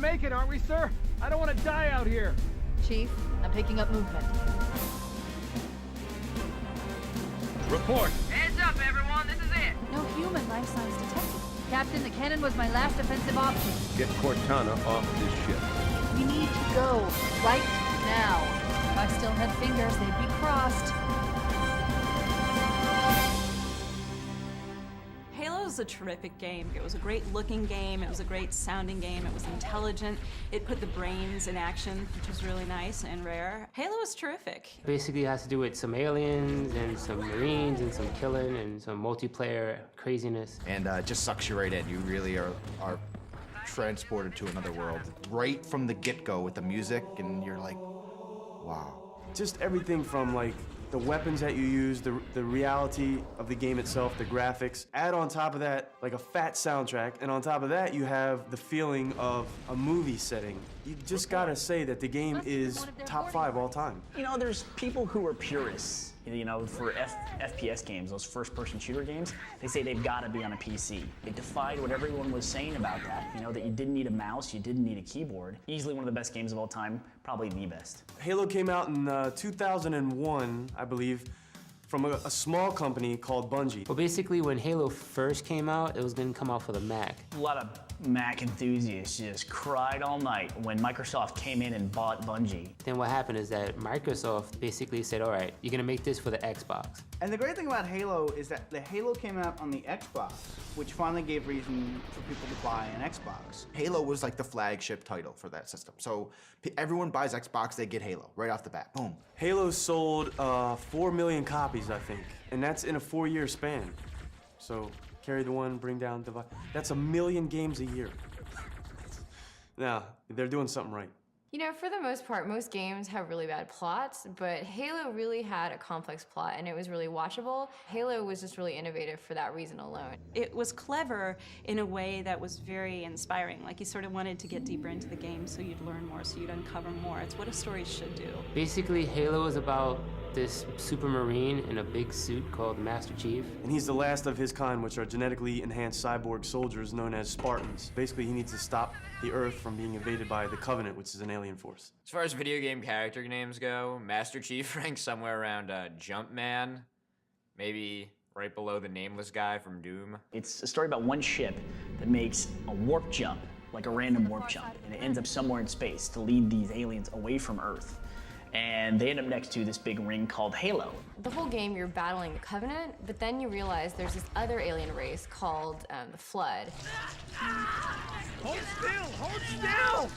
make it, aren't we, sir? I don't want to die out here. Chief, I'm picking up movement. Report. Heads up, everyone. This is it. No human life signs detected. Captain, the cannon was my last offensive option. Get Cortana off this ship. We need to go right now. If I still had fingers, they'd be crossed. Halo's a terrific game. It was a great looking game, it was a great sounding game, it was intelligent, it put the brains in action, which was really nice and rare. Halo is terrific. Basically it has to do with some aliens and some marines and some killing and some multiplayer craziness. And it just sucks you right in. You really are transported to another world. Right from the get-go with the music, and you're like, wow. Just everything from like the weapons that you use, the reality of the game itself, the graphics. Add on top of that, like a fat soundtrack, and on top of that, you have the feeling of a movie setting. You just gotta say that the game is top 5 all time. You know, there's people who are purists, you know, for FPS games, those first-person shooter games. They say they've gotta be on a PC. They defied what everyone was saying about that, you know, that you didn't need a mouse, you didn't need a keyboard. Easily one of the best games of all time, probably the best. Halo came out in 2001, I believe, from a small company called Bungie. Well, basically when Halo first came out, it was gonna come out for the Mac. A lot of Mac enthusiasts just cried all night when Microsoft came in and bought Bungie. Then what happened is that Microsoft basically said, all right, you're gonna make this for the Xbox. And the great thing about Halo is that the Halo came out on the Xbox, which finally gave reason for people to buy an Xbox. Halo was like the flagship title for that system. So everyone buys Xbox, they get Halo right off the bat. Boom. Halo sold 4 million copies, I think, and that's in a 4-year span. So carry the one, bring down the... That's 1 million games a year. Now, they're doing something right. You know, for the most part, most games have really bad plots, but Halo really had a complex plot and it was really watchable. Halo was just really innovative for that reason alone. It was clever in a way that was very inspiring. Like you sort of wanted to get deeper into the game so you'd learn more, so you'd uncover more. It's what a story should do. Basically, Halo is about this super marine in a big suit called Master Chief. And he's the last of his kind, which are genetically enhanced cyborg soldiers known as Spartans. Basically, he needs to stop the Earth from being invaded by the Covenant, which is an alien force. As far as video game character names go, Master Chief ranks somewhere around Jumpman, maybe right below the nameless guy from Doom. It's a story about one ship that makes a warp jump, like a random warp jump, and it ends up somewhere in space to lead these aliens away from Earth. And they end up next to this big ring called Halo. The whole game, you're battling the Covenant, but then you realize there's this other alien race called the Flood. Hold still! Hold still!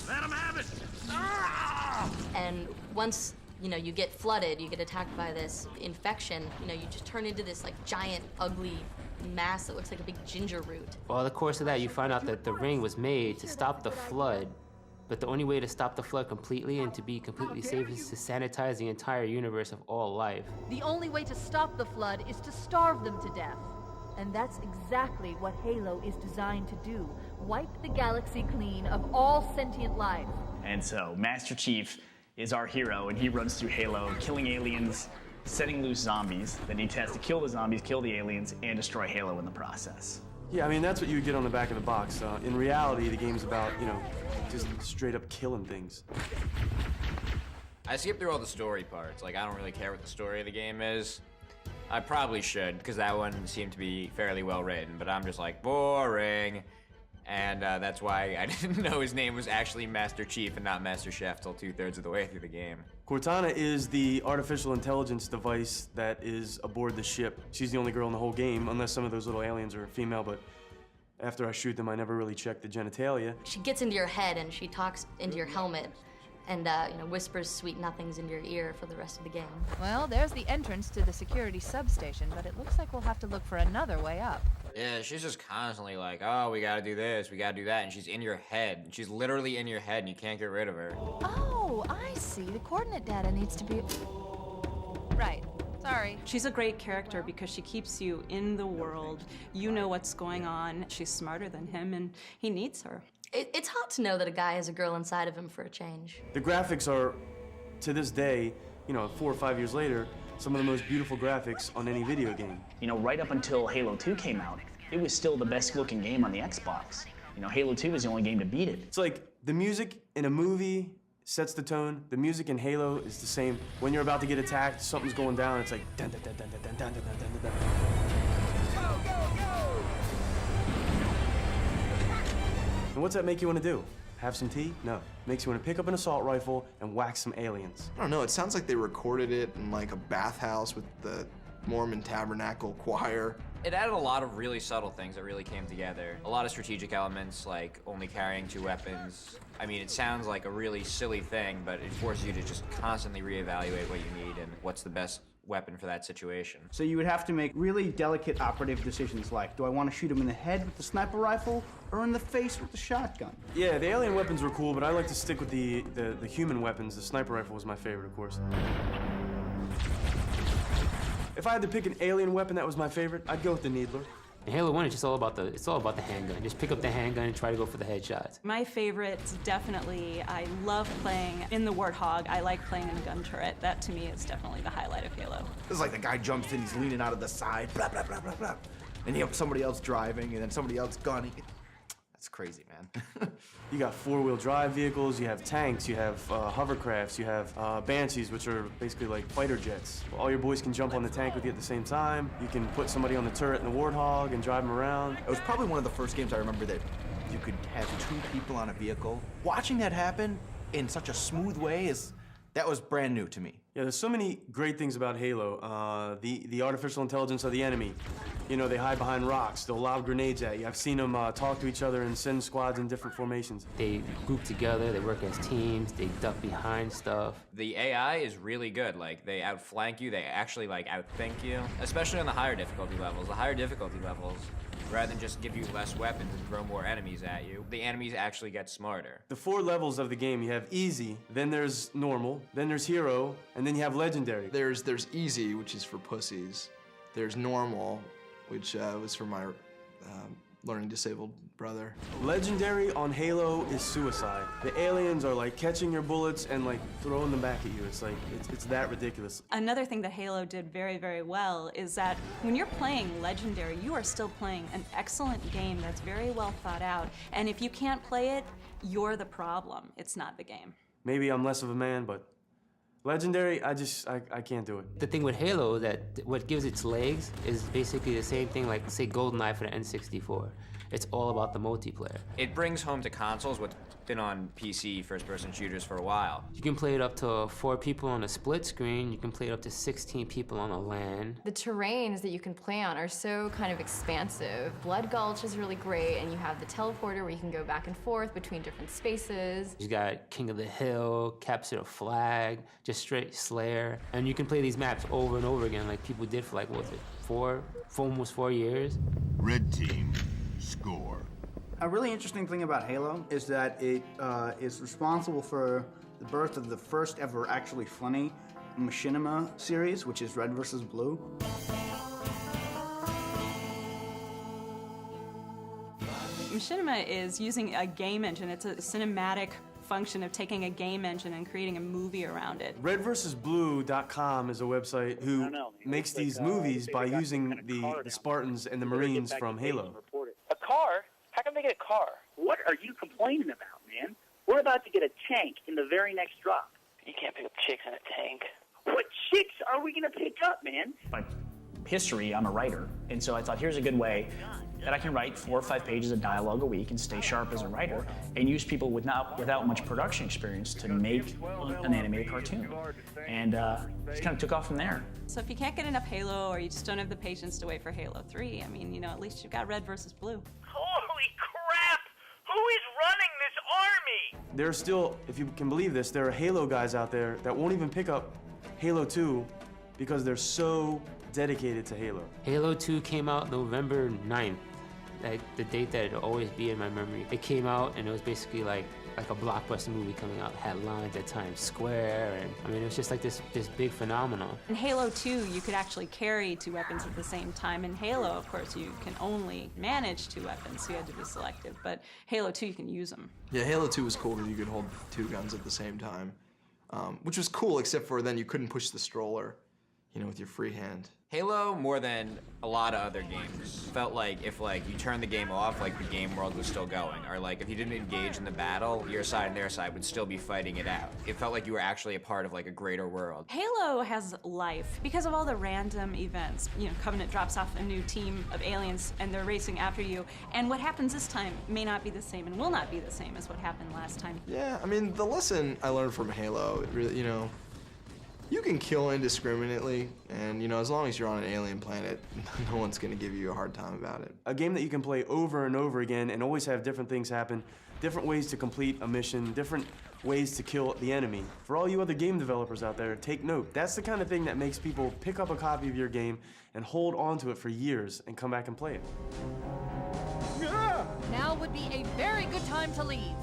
Let him have it! And once, you know, you get flooded, you get attacked by this infection, you know, you just turn into this, like, giant, ugly mass that looks like a big ginger root. Well, in the course of that, you find out that the ring was made to stop the flood, but the only way to stop the flood completely and to be completely safe is to sanitize the entire universe of all life. The only way to stop the flood is to starve them to death. And that's exactly what Halo is designed to do. Wipe the galaxy clean of all sentient life. And so Master Chief is our hero, and he runs through Halo, killing aliens, setting loose zombies. Then he has to kill the zombies, kill the aliens, and destroy Halo in the process. Yeah, I mean, that's what you get on the back of the box. In reality, the game's about, you know, just straight up killing things. I skip through all the story parts. Like, I don't really care what the story of the game is. I probably should, because that one seemed to be fairly well written, but I'm just like, boring. And that's why I didn't know his name was actually Master Chief and not Master Chef till 2/3 of the way through the game. Cortana is the artificial intelligence device that is aboard the ship. She's the only girl in the whole game, unless some of those little aliens are female, but after I shoot them, I never really check the genitalia. She gets into your head and she talks into your helmet and you know, whispers sweet nothings in your ear for the rest of the game. Well, there's the entrance to the security substation, but it looks like we'll have to look for another way up. Yeah, she's just constantly like, oh, we gotta do this, we gotta do that, and she's in your head. She's literally in your head, and you can't get rid of her. Oh, I see. The coordinate data needs to be... Right. Sorry. She's a great character because she keeps you in the world. You know what's going on. She's smarter than him, and he needs her. It's hot to know that a guy has a girl inside of him for a change. The graphics are, to this day, you know, 4 or 5 years later, some of the most beautiful graphics on any video game. You know, right up until Halo 2 came out, it was still the best looking game on the Xbox. You know, Halo 2 was the only game to beat it. It's like The music in a movie sets the tone. The music in Halo is the same. When you're about to get attacked, something's going down, it's like dun dun dun dun dun dun dun dun dun dun. And what's that make you want to do? Have some tea? No. Makes you want to pick up an assault rifle and whack some aliens. I don't know, it sounds like they recorded it in like a bathhouse with the Mormon Tabernacle choir. It added a lot of really subtle things that really came together. A lot of strategic elements, like only carrying 2 weapons. I mean, it sounds like a really silly thing, but it forces you to just constantly reevaluate what you need and what's the best weapon for that situation. So you would have to make really delicate operative decisions like, do I want to shoot him in the head with the sniper rifle or in the face with the shotgun? Yeah, the alien weapons were cool, but I like to stick with the human weapons. The sniper rifle was my favorite, of course. If I had to pick an alien weapon that was my favorite, I'd go with the Needler. In Halo 1, it's just all about the handgun. Just pick up the handgun and try to go for the headshots. My favorites, definitely, I love playing in the Warthog. I like playing in the gun turret. That, to me, is definitely the highlight of Halo. It's like the guy jumps in, he's leaning out of the side, blah, blah, blah, blah, blah. And you have somebody else driving, and then somebody else gunning. That's crazy, man. You got 4-wheel drive vehicles, you have tanks, you have hovercrafts, you have Banshees, which are basically like fighter jets. All your boys can jump on the tank with you at the same time. You can put somebody on the turret in the Warthog and drive them around. It was probably one of the first games I remember that you could have 2 people on a vehicle. Watching that happen in such a smooth way that was brand new to me. Yeah, there's so many great things about Halo. The artificial intelligence of the enemy. You know, they hide behind rocks. They'll lob grenades at you. I've seen them talk to each other and send squads in different formations. They group together, they work as teams, they duck behind stuff. The AI is really good. Like, they outflank you, they actually, like, outthink you. Especially on the higher difficulty levels. The higher difficulty levels, rather than just give you less weapons and throw more enemies at you, the enemies actually get smarter. The 4 levels of the game, you have easy, then there's normal, then there's hero, and then you have legendary. There's easy, which is for pussies. There's normal, which was for my learning disabled brother. Legendary on Halo is suicide. The aliens are like catching your bullets and like throwing them back at you. It's like, it's that ridiculous. Another thing that Halo did very, very well is that when you're playing Legendary, you are still playing an excellent game that's very well thought out. And if you can't play it, you're the problem. It's not the game. Maybe I'm less of a man, but Legendary, I can't do it. The thing with Halo, that what gives its legs is basically the same thing like, say, GoldenEye for the N64. It's all about the multiplayer. It brings home to consoles what's been on PC first-person shooters for a while. You can play it up to 4 people on a split screen. You can play it up to 16 people on a LAN. The terrains that you can play on are so kind of expansive. Blood Gulch is really great, and you have the teleporter where you can go back and forth between different spaces. You got King of the Hill, Capture the Flag, just straight Slayer. And you can play these maps over and over again like people did for like, what was it, almost 4 years? Red team, score. A really interesting thing about Halo is that it is responsible for the birth of the first ever actually funny machinima series, which is Red vs. Blue. Machinima is using a game engine. It's a cinematic function of taking a game engine and creating a movie around it. RedVersusBlue.com is a website who makes these movies by using the Spartans and the Marines from Halo. A car? How come they get a car? What are you complaining about, man? We're about to get a tank in the very next drop. You can't pick up chicks in a tank. What chicks are we going to pick up, man? By history, I'm a writer, and so I thought here's a good way that I can write 4 or 5 pages of dialogue a week and stay sharp as a writer and use people without much production experience to make an animated cartoon. And just kind of took off from there. So if you can't get enough Halo or you just don't have the patience to wait for Halo 3, I mean, you know, at least you've got Red versus Blue. Holy crap! Who is running this army? There are still, if you can believe this, there are Halo guys out there that won't even pick up Halo 2 because they're so dedicated to Halo. Halo 2 came out November 9th. Like the date that it'll always be in my memory. It came out and it was basically like a blockbuster movie coming out. It had lines at Times Square, and I mean it was just like this big phenomenon. In Halo 2, you could actually carry 2 weapons at the same time. In Halo, of course, you can only manage 2 weapons, so you had to be selective. But Halo 2, you can use them. Yeah, Halo 2 was cool because you could hold 2 guns at the same time, which was cool except for then you couldn't push the stroller. you know, with your free hand. Halo, more than a lot of other games, felt like if like you turned the game off, like the game world was still going, or like if you didn't engage in the battle, your side and their side would still be fighting it out. It felt like you were actually a part of like a greater world. Halo has life because of all the random events. You know, Covenant drops off a new team of aliens and they're racing after you, and what happens this time may not be the same and will not be the same as what happened last time. Yeah, I mean, the lesson I learned from Halo, really, you know, you can kill indiscriminately, and you know, as long as you're on an alien planet, no one's gonna give you a hard time about it. A game that you can play over and over again and always have different things happen, different ways to complete a mission, different ways to kill the enemy. For all you other game developers out there, take note. That's the kind of thing that makes people pick up a copy of your game and hold on to it for years and come back and play it. Now would be a very good time to leave.